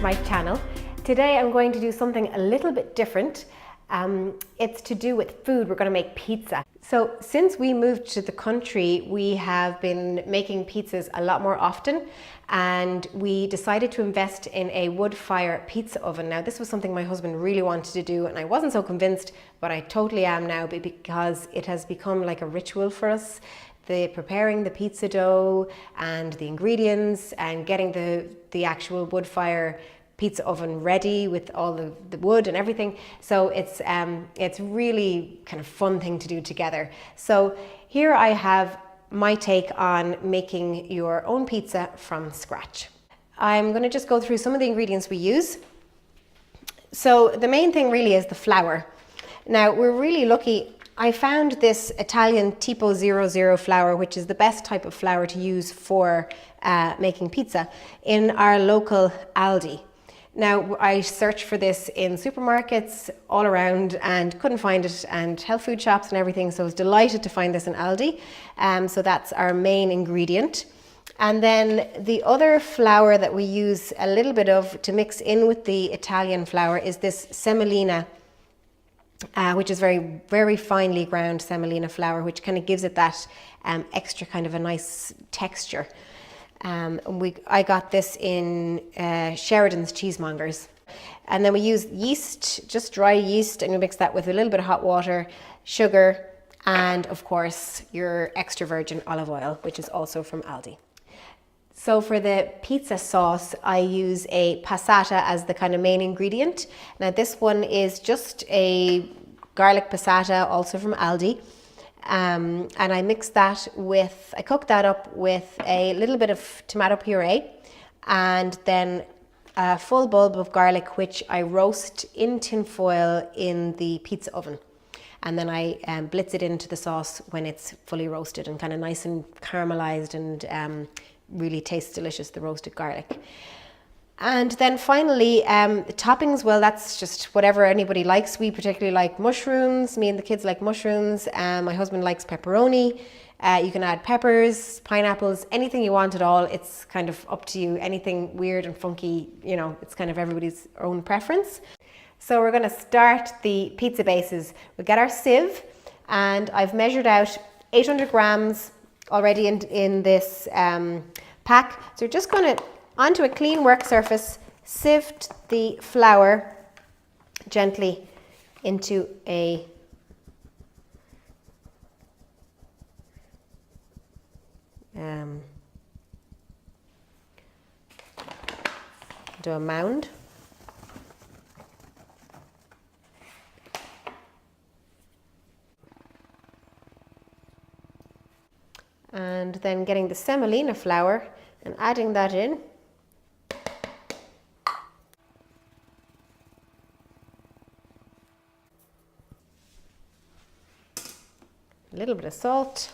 my channel. Today I'm going to do something a little bit different. It's to do with food. We're going to make pizza. So since we moved to the country, we have been making pizzas a lot more often, and we decided to invest in a wood fire pizza oven. Now this was something my husband really wanted to do, and I wasn't so convinced, but I totally am now, because it has become like a ritual for us. Preparing the pizza dough and the ingredients and getting the actual wood fire pizza oven ready with all the wood and everything. So it's really kind of fun thing to do together. So here I have my take on making your own pizza from scratch. I'm going to just go through some of the ingredients we use. So the main thing really is the flour. Now we're really lucky. I found this Italian Tipo 00 flour, which is the best type of flour to use for making pizza, in our local Aldi. Now I searched for this in supermarkets all around and couldn't find it, and health food shops and everything, so I was delighted to find this in Aldi. So that's our main ingredient. And then the other flour that we use a little bit of to mix in with the Italian flour is this semolina, which is very, very finely ground semolina flour, which kind of gives it that extra kind of a nice texture. I got this in Sheridan's Cheesemongers. And then we use yeast, just dry yeast, and you mix that with a little bit of hot water, sugar, and of course your extra virgin olive oil, which is also from Aldi. So for the pizza sauce, I use a passata as the kind of main ingredient. Now this one is just a garlic passata, also from Aldi. And I cook that up with a little bit of tomato puree, and then a full bulb of garlic, which I roast in tin foil in the pizza oven. And then I blitz it into the sauce when it's fully roasted and kind of nice and caramelized, and really tastes delicious, the roasted garlic. And then finally, toppings, well, that's just whatever anybody likes. We particularly like mushrooms. Me and the kids like mushrooms. My husband likes pepperoni. You can add peppers, pineapples, anything you want at all. It's kind of up to you. Anything weird and funky, you know, it's kind of everybody's own preference. So we're going to start the pizza bases. We'll get our sieve, and I've measured out 800 grams already in this pack. So we're just going to, onto a clean work surface, sift the flour gently into a mound. And then getting the semolina flour and adding that in. A little bit of salt.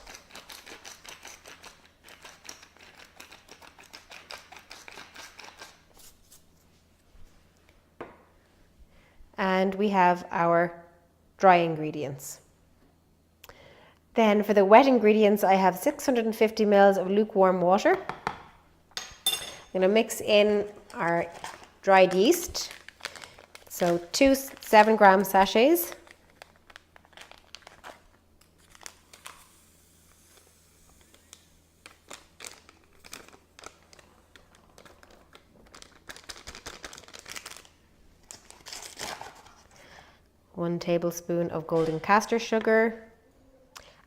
And we have our dry ingredients. Then for the wet ingredients, I have 650 ml of lukewarm water. I'm going to mix in our dried yeast. So 2 7-gram sachets. One tablespoon of golden castor sugar.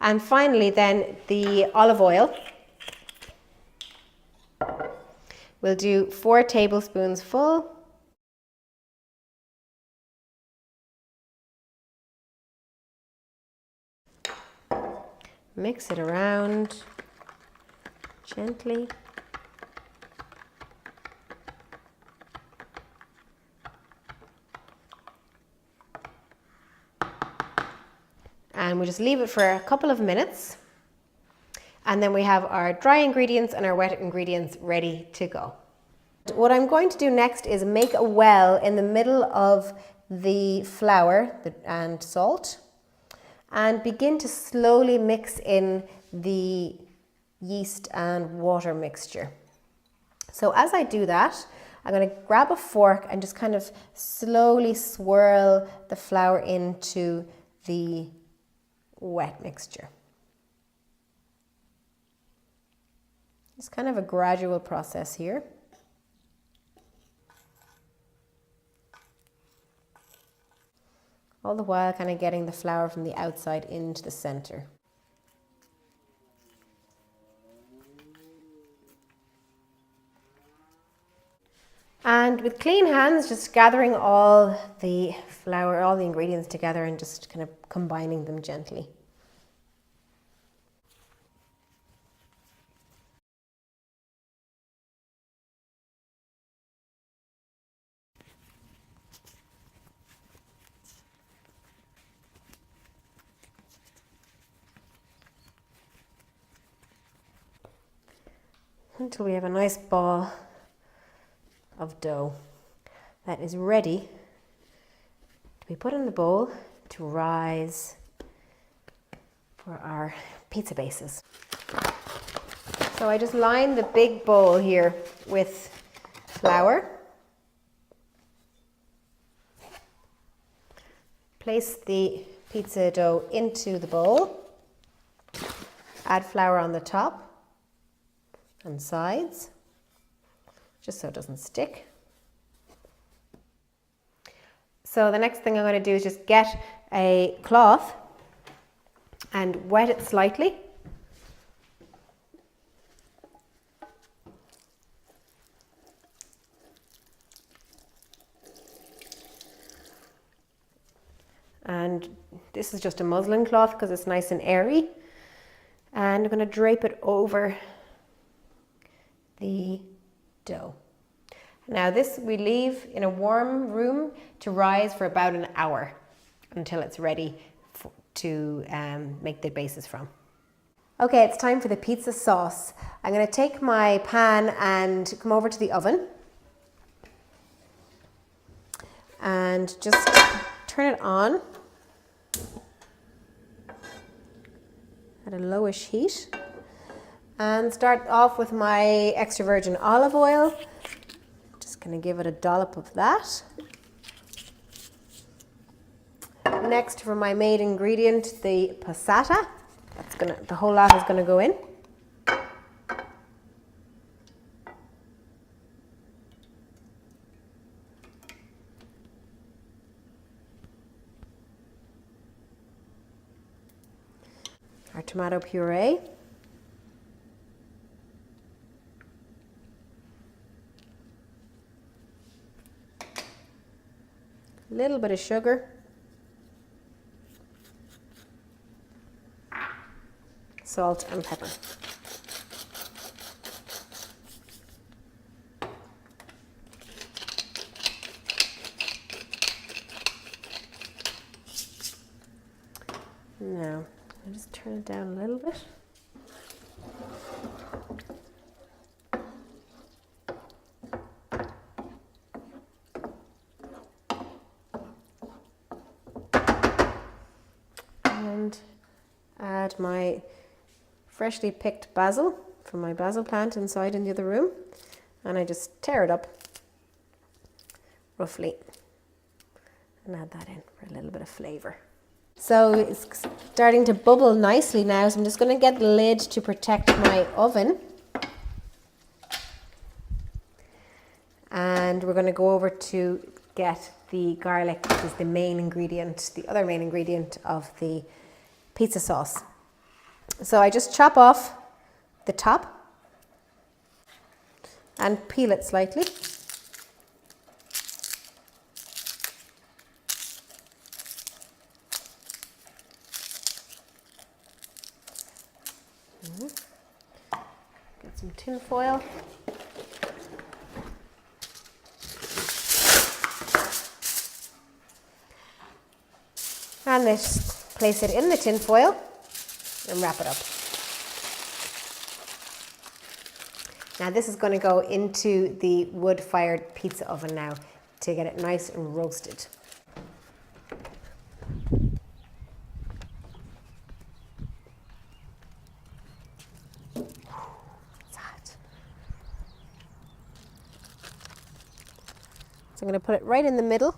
And finally then the olive oil. We'll do 4 tablespoons full. Mix it around gently. And we just leave it for a couple of minutes. And then we have our dry ingredients and our wet ingredients ready to go. What I'm going to do next is make a well in the middle of the flour and salt, and begin to slowly mix in the yeast and water mixture. So as I do that, I'm going to grab a fork and just kind of slowly swirl the flour into the wet mixture. It's kind of a gradual process here. All the while kind of getting the flour from the outside into the center. And with clean hands, just gathering all the flour, all the ingredients together and just kind of combining them gently. Until we have a nice ball of dough that is ready to be put in the bowl to rise for our pizza bases. So I just line the big bowl here with flour. Place the pizza dough into the bowl. Add flour on the top and sides, just so it doesn't stick. So the next thing I'm going to do is just get a cloth and wet it slightly. And this is just a muslin cloth because it's nice and airy. And I'm going to drape it over the dough. Now this we leave in a warm room to rise for about an hour until it's ready to make the bases from. Okay, it's time for the pizza sauce. I'm going to take my pan and come over to the oven and just turn it on at a lowish heat. And start off with my extra virgin olive oil. Just going to give it a dollop of that. Next, for my main ingredient, the passata. The whole lot is going to go in. Our tomato puree. A little bit of sugar, salt and pepper. Now, I'll just turn it down a little bit. And add my freshly picked basil from my basil plant inside in the other room, and I just tear it up roughly and add that in for a little bit of flavour. So it's starting to bubble nicely now, so I'm just going to get the lid to protect my oven, and we're going to go over to get the garlic, which is the main ingredient, the other main ingredient of the pizza sauce. So I just chop off the top and peel it slightly. Get some tin foil. And just place it in the tin foil and wrap it up. Now this is going to go into the wood-fired pizza oven now to get it nice and roasted. It's hot. So I'm going to put it right in the middle.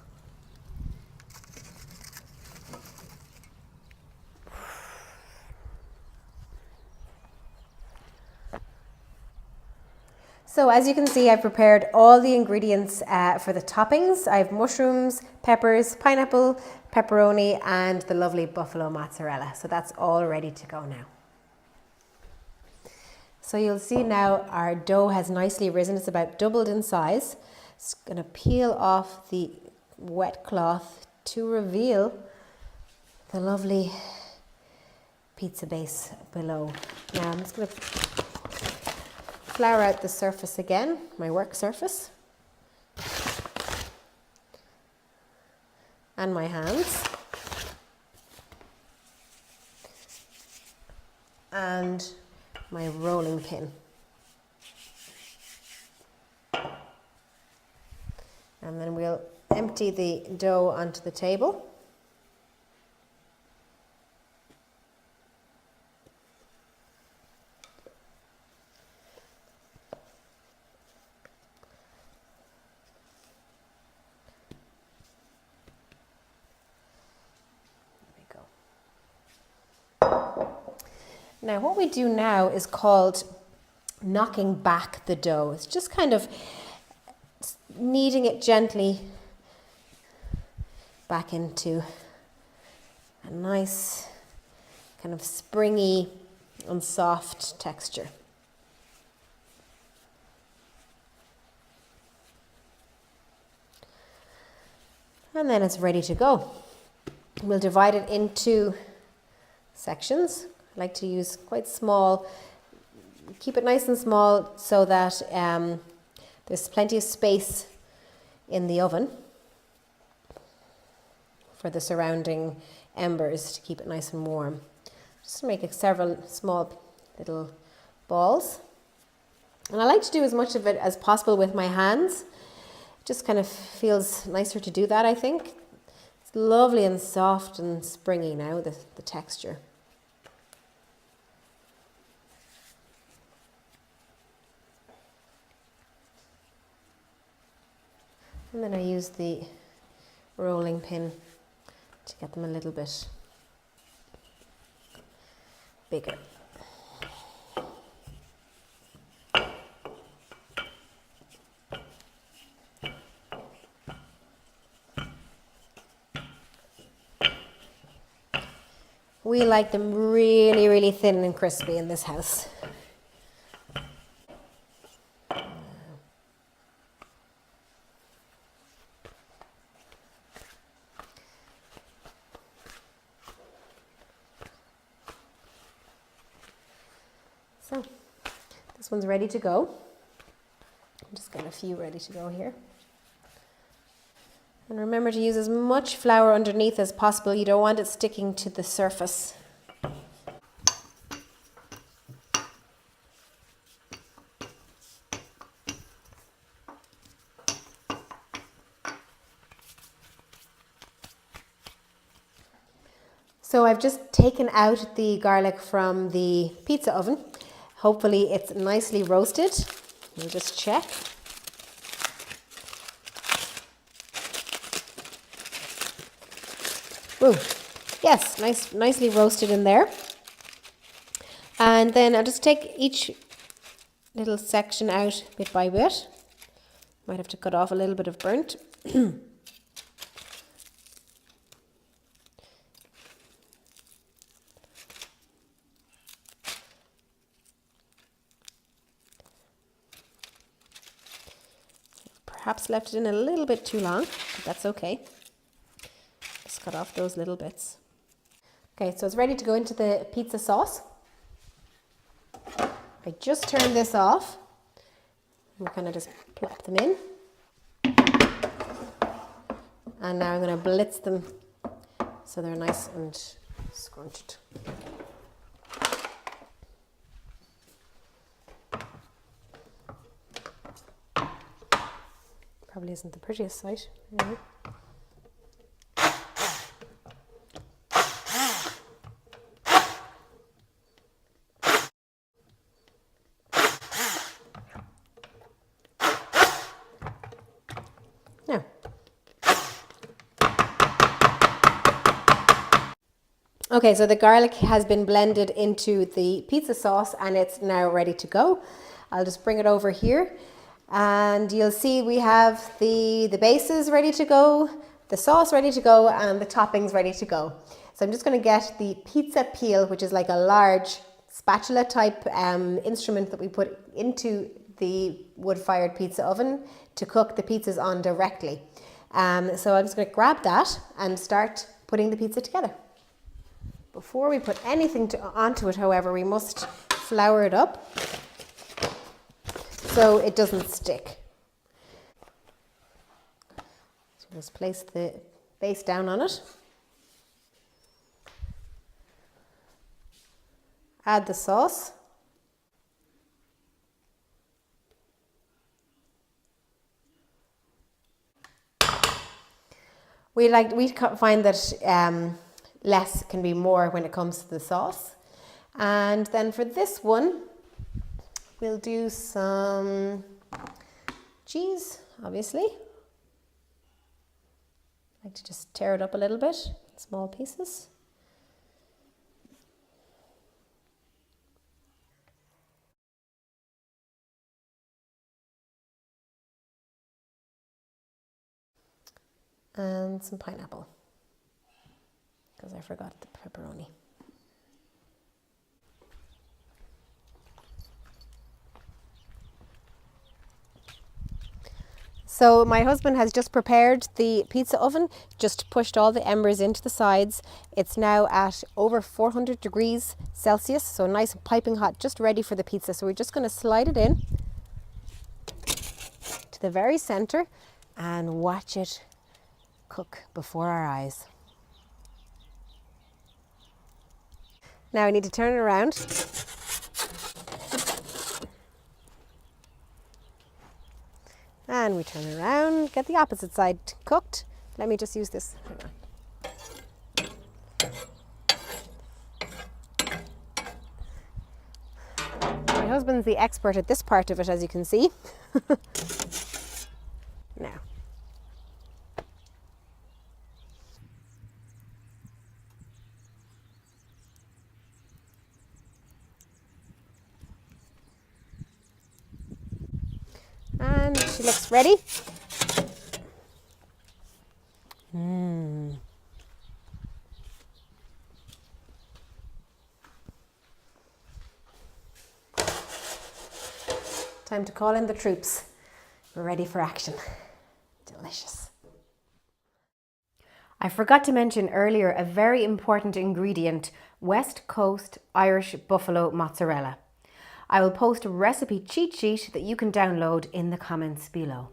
So as you can see, I've prepared all the ingredients for the toppings. I have mushrooms, peppers, pineapple, pepperoni, and the lovely buffalo mozzarella. So that's all ready to go now. So you'll see now our dough has nicely risen. It's about doubled in size. It's going to peel off the wet cloth to reveal the lovely pizza base below. Now I'm just going to flour out the surface again, my work surface, and my hands, and my rolling pin. And then we'll empty the dough onto the table. Now what we do now is called knocking back the dough. It's just kind of kneading it gently back into a nice kind of springy and soft texture. And then it's ready to go. We'll divide it into sections. I like to use quite small, keep it nice and small so that there's plenty of space in the oven for the surrounding embers to keep it nice and warm. Just make several small little balls. And I like to do as much of it as possible with my hands. It just kind of feels nicer to do that, I think. It's lovely and soft and springy now, the texture. And then I use the rolling pin to get them a little bit bigger. We like them really, really thin and crispy in this house. So this one's ready to go. I'm just got a few ready to go here. And remember to use as much flour underneath as possible. You don't want it sticking to the surface. So I've just taken out the garlic from the pizza oven. Hopefully it's nicely roasted. We'll just check. Ooh, yes, nicely roasted in there. And then I'll just take each little section out bit by bit. Might have to cut off a little bit of burnt. Perhaps left it in a little bit too long, but that's okay. Just cut off those little bits. Okay, so it's ready to go into the pizza sauce. I just turned this off. We'll kind of just plop them in. And now I'm going to blitz them so they're nice and scrunched. Probably isn't the prettiest sight. Anyway. Now, Okay, so the garlic has been blended into the pizza sauce and it's now ready to go. I'll just bring it over here and you'll see we have the bases ready to go, the sauce ready to go, and the toppings ready to go. So I'm just going to get the pizza peel, which is like a large spatula type instrument that we put into the wood-fired pizza oven to cook the pizzas on directly. So I'm just going to grab that and start putting the pizza together. Before we put anything onto it, however, we must flour it up so it doesn't stick. So just place the base down on it. Add the sauce. We find that less can be more when it comes to the sauce. And then for this one, we'll do some cheese, obviously. I like to just tear it up a little bit, small pieces. And some pineapple, because I forgot the pepperoni. So my husband has just prepared the pizza oven, just pushed all the embers into the sides. It's now at over 400 degrees Celsius, so nice and piping hot, just ready for the pizza. So we're just going to slide it in to the very center and watch it cook before our eyes. Now I need to turn it around. And we turn it around, get the opposite side cooked. Let me just use this. My husband's the expert at this part of it, as you can see. Now. And she looks ready. Time to call in the troops. We're ready for action. Delicious. I forgot to mention earlier a very important ingredient, West Coast Irish Buffalo mozzarella. I will post a recipe cheat sheet that you can download in the comments below.